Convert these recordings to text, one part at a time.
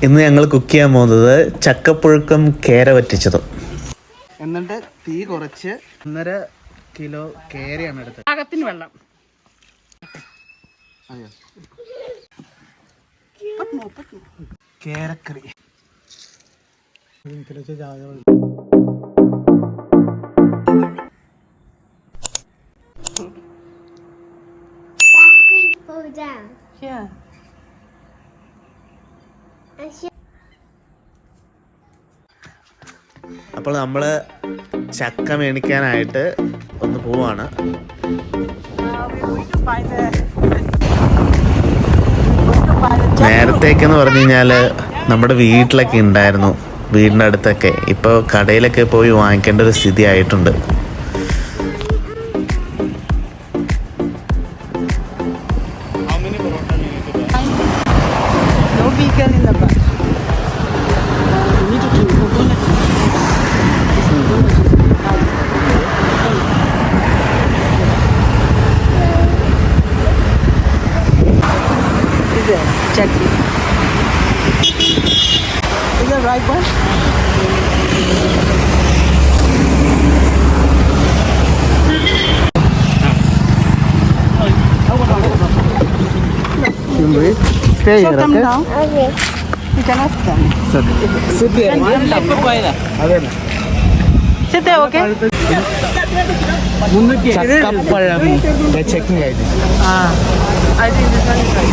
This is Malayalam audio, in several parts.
ഇന്ന് ഞങ്ങൾ കുക്ക് ചെയ്യാൻ പോകുന്നത് ചക്കപ്പുഴുക്കും കേര വറ്റിച്ചതും. എന്നിട്ട് തീ കുറച്ച് 1.5 കിലോ കേരയാണ് എടുത്തത്. പാകത്തിന് വെള്ളം. കേരക്കറി. അപ്പോൾ നമ്മൾ ചക്ക മേടിക്കാനായിട്ട് ഒന്ന് പോവാണ്. നേരത്തേക്കെന്ന് പറഞ്ഞു കഴിഞ്ഞാൽ നമ്മുടെ വീട്ടിലൊക്കെ ഉണ്ടായിരുന്നു, വീടിൻ്റെ അടുത്തൊക്കെ. ഇപ്പോൾ കടയിലൊക്കെ പോയി വാങ്ങിക്കേണ്ട ഒരു സ്ഥിതി ആയിട്ടുണ്ട്. Is that right one? Stay here, Come okay? down. Okay. You cannot stand. Sit there. Sit there, okay? Chakkappazham. They're checking like this. I think this one is right.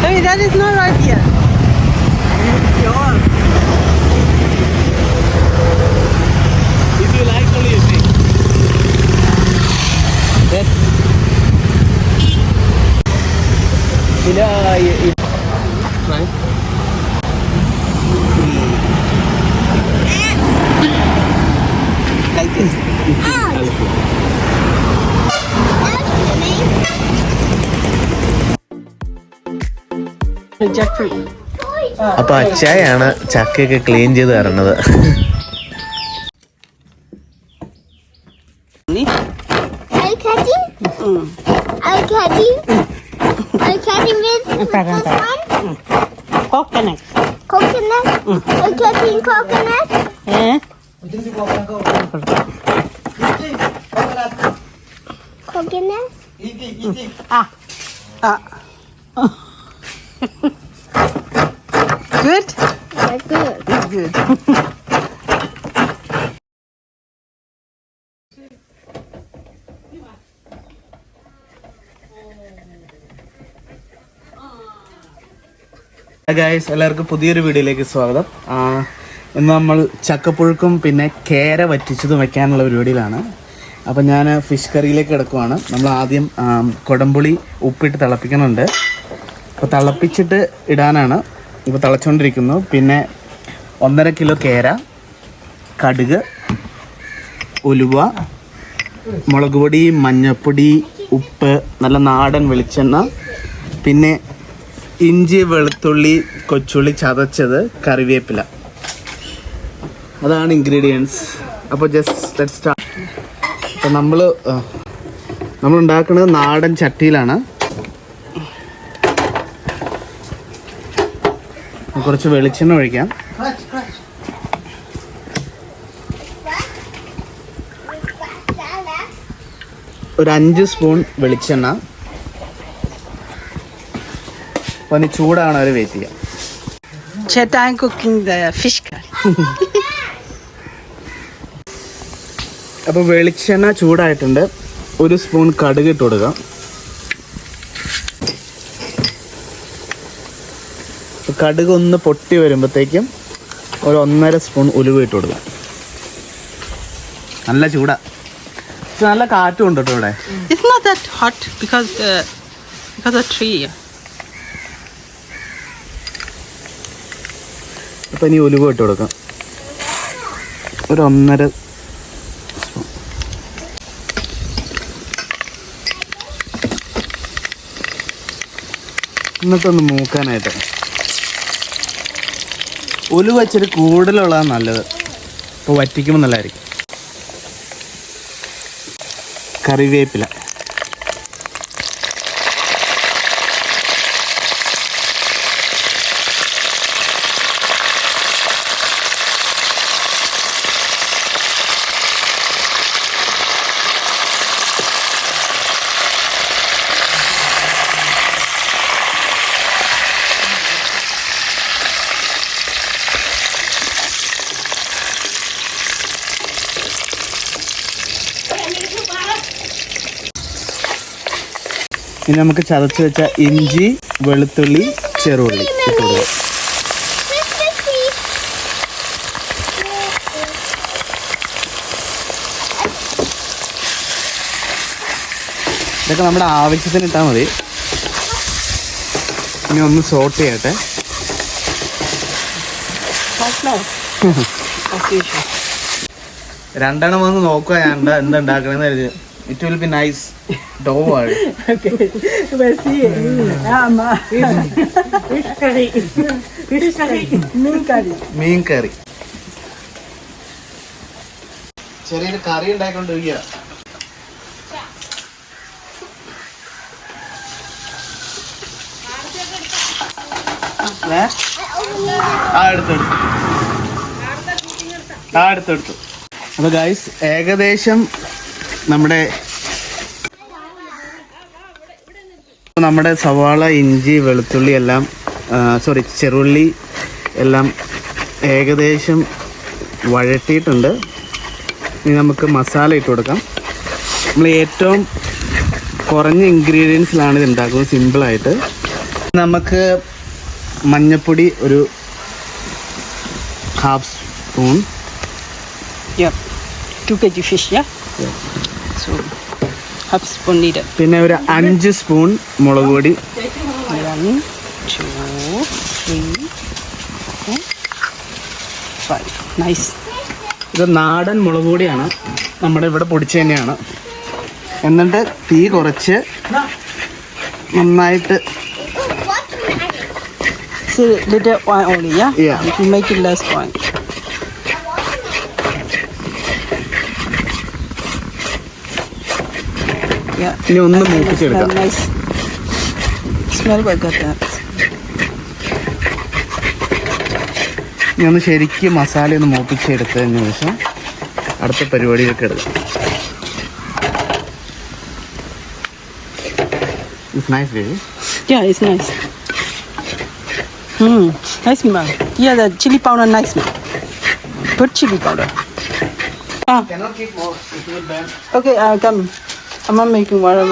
Hey, that is not right here. It's yours. If you like, only you take. Yes. Right. Like this. Jackfruit. അപ്പോൾ അച്ചായാണ് ചക്കയൊക്കെ ക്ലീൻ ചെയ്ത് തരണത്. Are you catching? Are you catching? Are you catching this one? Coconut. Coconut? Are you catching coconut? Eh? Coconut? Good? Yeah, good. It's good. Guys, എല്ലാവർക്കും പുതിയൊരു വീഡിയോയിലേക്ക് സ്വാഗതം. ഇന്ന് നമ്മൾ ചക്കപ്പുഴുക്കും പിന്നെ കേര വറ്റിച്ചതും വയ്ക്കാനുള്ള പരിപാടിയിലാണ്. അപ്പോൾ ഞാൻ ഫിഷ് കറിയിലേക്ക് കിടക്കുവാണ്. നമ്മൾ ആദ്യം കുടംപുളി ഉപ്പിട്ട് തിളപ്പിക്കുന്നുണ്ട്. അപ്പോൾ തിളപ്പിച്ചിട്ട് ഇടാനാണ് ഇപ്പോൾ തിളച്ചുകൊണ്ടിരിക്കുന്നു. പിന്നെ 1.5 കിലോ കേര, കടുക്, ഉലുവ, മുളക് പൊടി, മഞ്ഞൾപ്പൊടി, ഉപ്പ്, നല്ല നാടൻ വെളിച്ചെണ്ണ, പിന്നെ ഇഞ്ചി, വെളുത്തുള്ളി, കൊച്ചുള്ളി ചതച്ചത്, കറിവേപ്പില. അതാണ് ഇൻഗ്രീഡിയൻസ്. അപ്പോൾ ജസ്റ്റ് ലെറ്റ്സ് സ്റ്റാർട്ട്. അപ്പോൾ നമ്മൾ ഉണ്ടാക്കുന്നത് നാടൻ ചട്ടിയിലാണ്. കുറച്ച് വെളിച്ചെണ്ണ ഒഴിക്കാം. ഒരു 5 സ്പൂൺ വെളിച്ചെണ്ണ. അപ്പോൾ ഇനി ചൂടാണ് അവർ വെയിറ്റ് ചെയ്യാം. Cheta, I'm cooking the fish curry. അപ്പോൾ വെളിച്ചെണ്ണ ചൂടായിട്ടുണ്ട്. 1 സ്പൂൺ കടുക് ഇട്ട് കൊടുക്കാം. കടുക് ഒന്ന് പൊട്ടി വരുമ്പോഴത്തേക്കും ഒരു 1.5 സ്പൂൺ ഉലുവ ഇട്ട് കൊടുക്കാം. നല്ല ചൂടാ, നല്ല കാറ്റും ഉണ്ട് കേട്ടോ ഇവിടെ. It's not that hot because of tree. അപ്പോൾ ഇനി ഉലുവ ഇട്ട് കൊടുക്കാം. ഒരു 1.5 സ്പൂൺ. എന്നിട്ടൊന്ന് മൂക്കാനായിട്ട് ഉലുവ ഇച്ചിരി കൂടുതലുള്ളതാണ് നല്ലത്. അപ്പോൾ വറ്റിക്കുമ്പോൾ നല്ലതായിരിക്കും. കറിവേപ്പില, ഇനി നമുക്ക് ചതച്ച് വെച്ച ഇഞ്ചി, വെളുത്തുള്ളി, ചെറുള്ളി ഇട്ട് കൊടുക്കാം. ഇതൊക്കെ നമ്മുടെ ആവശ്യത്തിന് ഇട്ടാൽ മതി. ഇനി ഒന്ന് സോട്ട് ചെയ്യട്ടെ. രണ്ടെണ്ണം വന്ന് നോക്കുക ഞാൻ എന്താ ഉണ്ടാക്കണമെന്ന് കരുതി. It will be nice. Don't worry. Okay. We'll see. Fish curry. Fish curry. മീൻ കറി. ചെറിയൊരു കറി ഉണ്ടായിക്കൊണ്ടിരിക്കുക. എടുത്തെടുത്തു. അപ്പോൾ ഗൈസ് ഏകദേശം നമ്മുടെ സവാള, ഇഞ്ചി, വെളുത്തുള്ളി എല്ലാം ചെറുള്ളി എല്ലാം ഏകദേശം വഴറ്റിയിട്ടുണ്ട്. ഇനി നമുക്ക് മസാല ഇട്ട് കൊടുക്കാം. നമ്മൾ ഏറ്റവും കുറഞ്ഞ ഇൻഗ്രീഡിയൻസിലാണ് ഇത് ഉണ്ടാക്കുന്നത്, സിമ്പിളായിട്ട്. നമുക്ക് മഞ്ഞൾപ്പൊടി ഒരു 1/2 spoon. Yep. 2 kg fish, yeah? So, 1/2 spoon needed. പിന്നെ ഒരു 5 സ്പൂൺ മുളക് പൊടി. 1, 2, 3, 4, 5. Nice. ഇത് നാടൻ മുളക് പൊടിയാണ്, നമ്മുടെ ഇവിടെ പൊടിച്ച് തന്നെയാണ്. എന്നിട്ട് തീ കുറച്ച് നന്നായിട്ട്. So, little oil only, yeah? Yeah. You can make it less oil. Yeah. ഇനി ഒന്ന് മൂപ്പിച്ചെടുക്കാം. Nice. Smell like that. ഇനി ഒന്ന് ശരിക്കും മസാല ഒന്ന് മൂപ്പിച്ചെടുത്തതിന് ശേഷം അടുത്ത പരിപാടിയൊക്കെ എടുക്കാം. It's nice, baby. Yeah, it's nice. Nice, man. Yeah, the chili powder, nice, man. Put chili powder. Cannot keep more. It will burn. Okay, come. I'm not making water.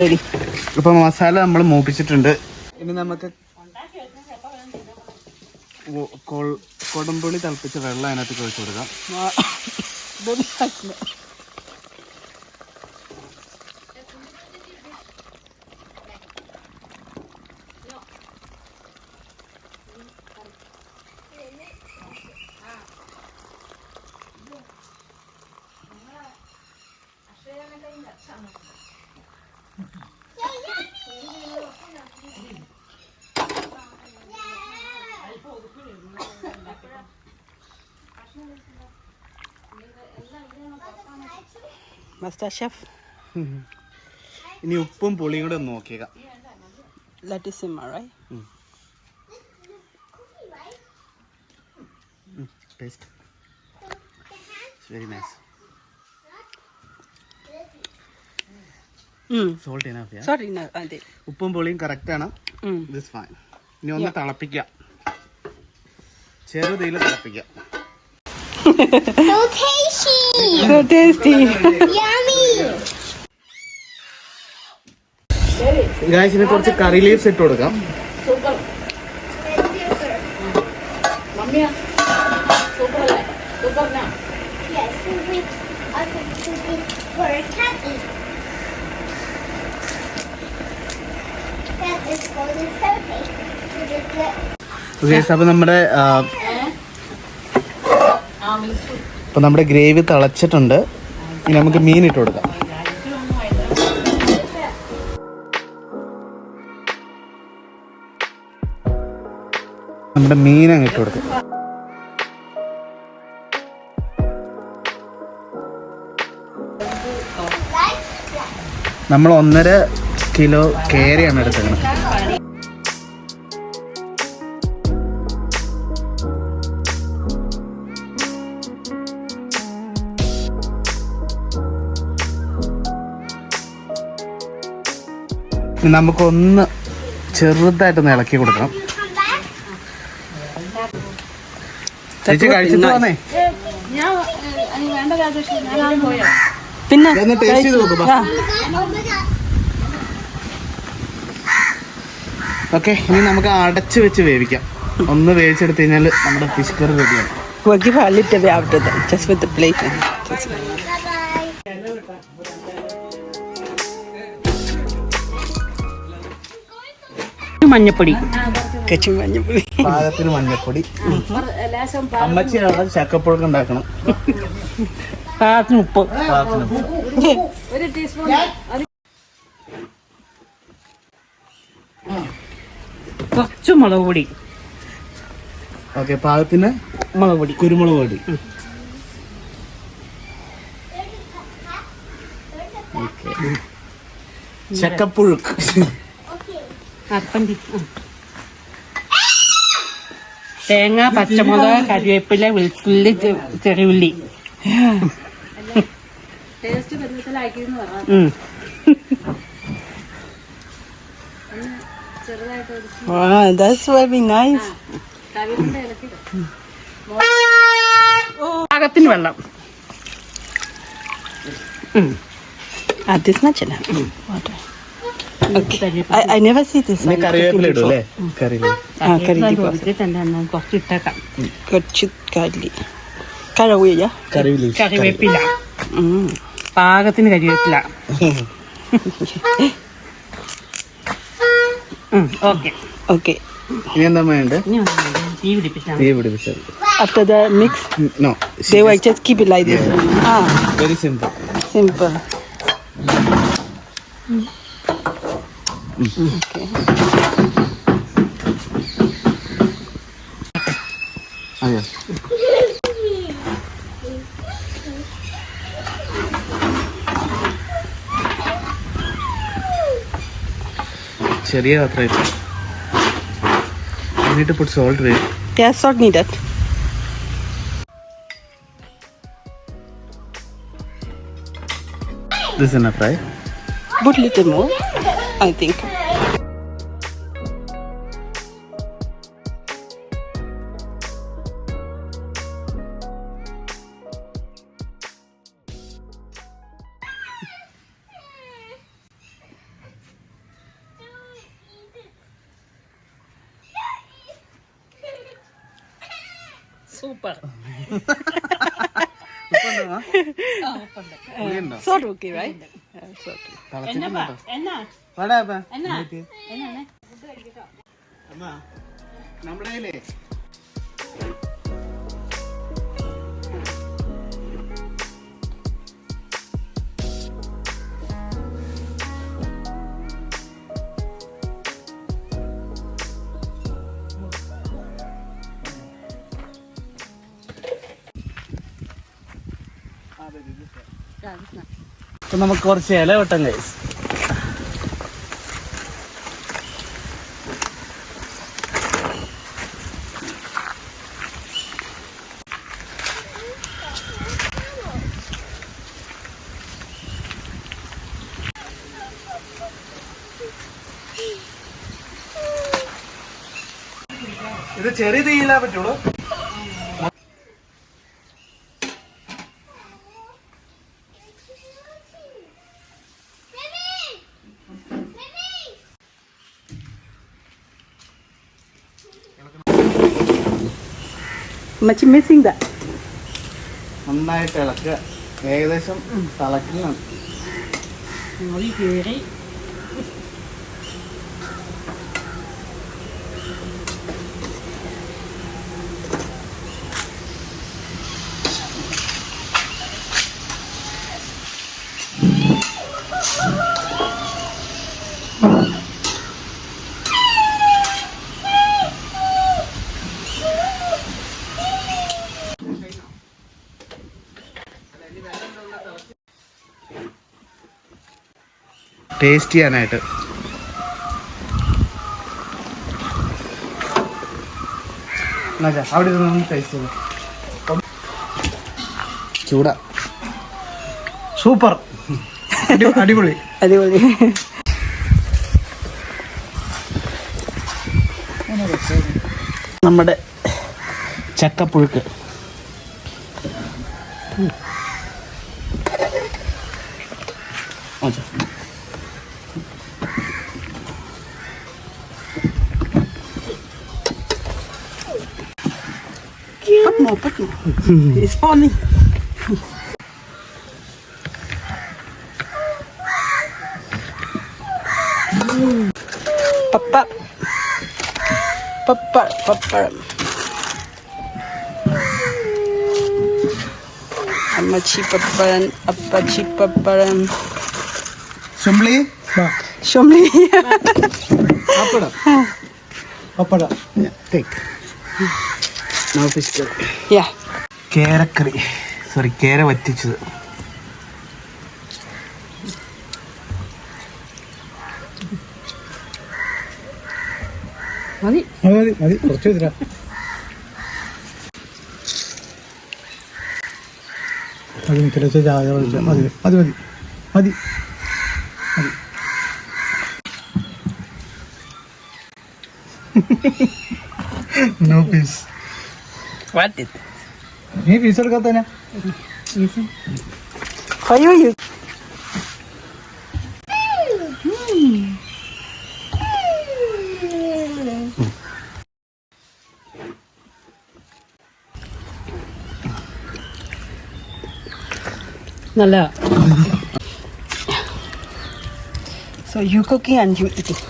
Ready. ഇപ്പം മസാല നമ്മൾ മൂപ്പിച്ചിട്ടുണ്ട്. ഇനി നമുക്ക് കുടംപുളി തിളപ്പിച്ച വെള്ളം അതിനകത്ത് ഒഴിച്ചു കൊടുക്കാം. Very nice, man. Master Chef. ഇനി ഉപ്പും പുളിയും കൂടെ ഒന്ന് നോക്കിയേക്കാം. Let it simmer, right? Taste. It's very nice. Salt enough, yeah? Sorry, no, I did. ഉപ്പും പുളിയും കറക്റ്റാണ്. This fine. ഇനി ഒന്ന് തിളപ്പിക്കാം. ചെറുതീയിൽ തിളപ്പിക്കാം. So tasty. So tasty. Yummy. Guys ഇനി കുറച്ച് കറി ലീവ്സ് ഇട്ട് കൊടുക്കാം. അപ്പോൾ നമ്മുടെ ഗ്രേവി തിളച്ചിട്ടുണ്ട്. ഇനി നമുക്ക് മീൻ ഇട്ട് കൊടുക്കാം. നമ്മുടെ മീൻ അങ്ങ് ഇട്ട് കൊടുക്കും. നമ്മൾ 1.5 കിലോ കേരയാണ് എടുത്തേക്കുന്നത്. നമുക്കൊന്ന് ചെറുതായിട്ടൊന്ന് ഇളക്കി കൊടുക്കണം. ചേച്ചി കഴിച്ചിട്ട് വന്നേ. പിന്നെ ടേസ്റ്റ് ചെയ്ത് നോക്കും. ഓക്കെ, ഇനി നമുക്ക് അടച്ചു വെച്ച് വേവിക്കാം. ഒന്ന് വേവിച്ചെടുത്ത് കഴിഞ്ഞാൽ നമ്മുടെ ഫിഷ് കറി റെഡിയാണ്. we'll give her a little bit after that, just with the plate. മഞ്ഞപ്പൊടി, മഞ്ഞപ്പൊടി, പാകത്തിന് മഞ്ഞപ്പൊടി. അമ്മച്ചി അവിടെ ചക്കപ്പുഴുക്ക് ഉണ്ടാക്കണം. പാകത്തിന് ഉപ്പ്, ഒരു ടീസ്പൂൺ കുറച്ച് മുളക് പൊടി. ഓക്കെ, പാകത്തിന് മുളക് പൊടി, കുരുമുളക് പൊടി. ചക്കപ്പുഴുക്ക്. തേങ്ങ, പച്ചമുളക്, കരിവേപ്പില, വെളുത്തുള്ളി, ചെറിയുള്ളി. ടേസ്റ്റ് പരുവത്തിലാക്കിയെന്ന് പറഞ്ഞു. That's very nice. പാകത്തിന് വെള്ളം. This much water. Okay. I never see this. കറിവേപ്പില ഇടും അല്ലേ? കുറച്ച് ഇട്ടേക്കാം. കുറച്ച് കറിവേപ്പില, പാകത്തിന് കരിവേപ്പില. ഓക്കെ. ഇനി എന്താ വേണ്ടത്? തീ പിടിപ്പിച്ചാൽ. After the mix? No. They will just keep it like this. Very simple. Simple. Okay. Ayo. ചെറിയ പാത്രമായിട്ട്. You need to put salt with. Yeah, salt needed. This is enough, right? Put little more, I think. Super. Salt okay, right? Salt. നമ്മുടെ അപ്പൊ നമുക്ക് കുറച്ച് ഇല വെട്ടാം ഗൈസ്. ഇത് ചെറിയ തീയിലാ പറ്റുള്ളൂ. Much missing that. നന്നായിട്ട് ഇളക്കുക. ഏകദേശം തിളക്കണം. ടേസ്റ്റ് ചെയ്യാനായിട്ട്. അവിടെ ഇരുന്ന് ടേസ്റ്റ് ചെയ്തു. ചൂട സൂപ്പർ, അടിപൊളി. അടിപൊളി. നമ്മുടെ ചക്കപ്പുഴുക്ക്. Put more. It's falling. Papa. Amachi paparan, apachi paparan. Shumli? Shumli. Papada. Yeah, take. Now fish curry. Yeah. Kera curry. Sorry, KeraVattichathu. മതി കുറച്ച് തരാ. അത് നിൽക്കല ചായ മതി മതി മതി മതി. No piece. What did? നീ പീസ് എടുക്കാത്തന്നെ For you. നല്ല. So you cooking and you eating.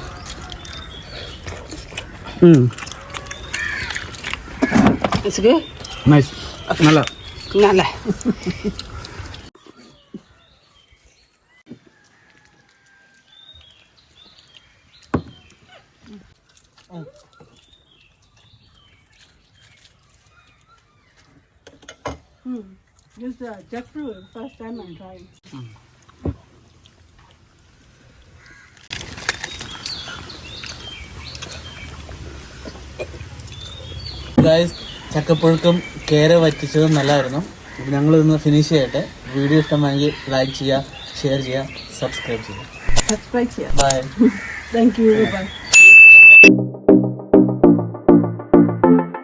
It's good. Nice. നല്ല. Nala. Just jackfruit. First time I'm trying. Guys, ചക്കപ്പുഴുക്കും KeraVattichathu നല്ലതായിരുന്നു. അപ്പോൾ ഞങ്ങൾ ഇന്ന് ഫിനിഷ് ചെയ്യട്ടെ. വീഡിയോ ഇഷ്ടമായെങ്കിൽ ലൈക്ക് ചെയ്യുക, ഷെയർ ചെയ്യുക, സബ്സ്ക്രൈബ് ചെയ്യുക. Subscribe here. Bye. Thank you. Bye.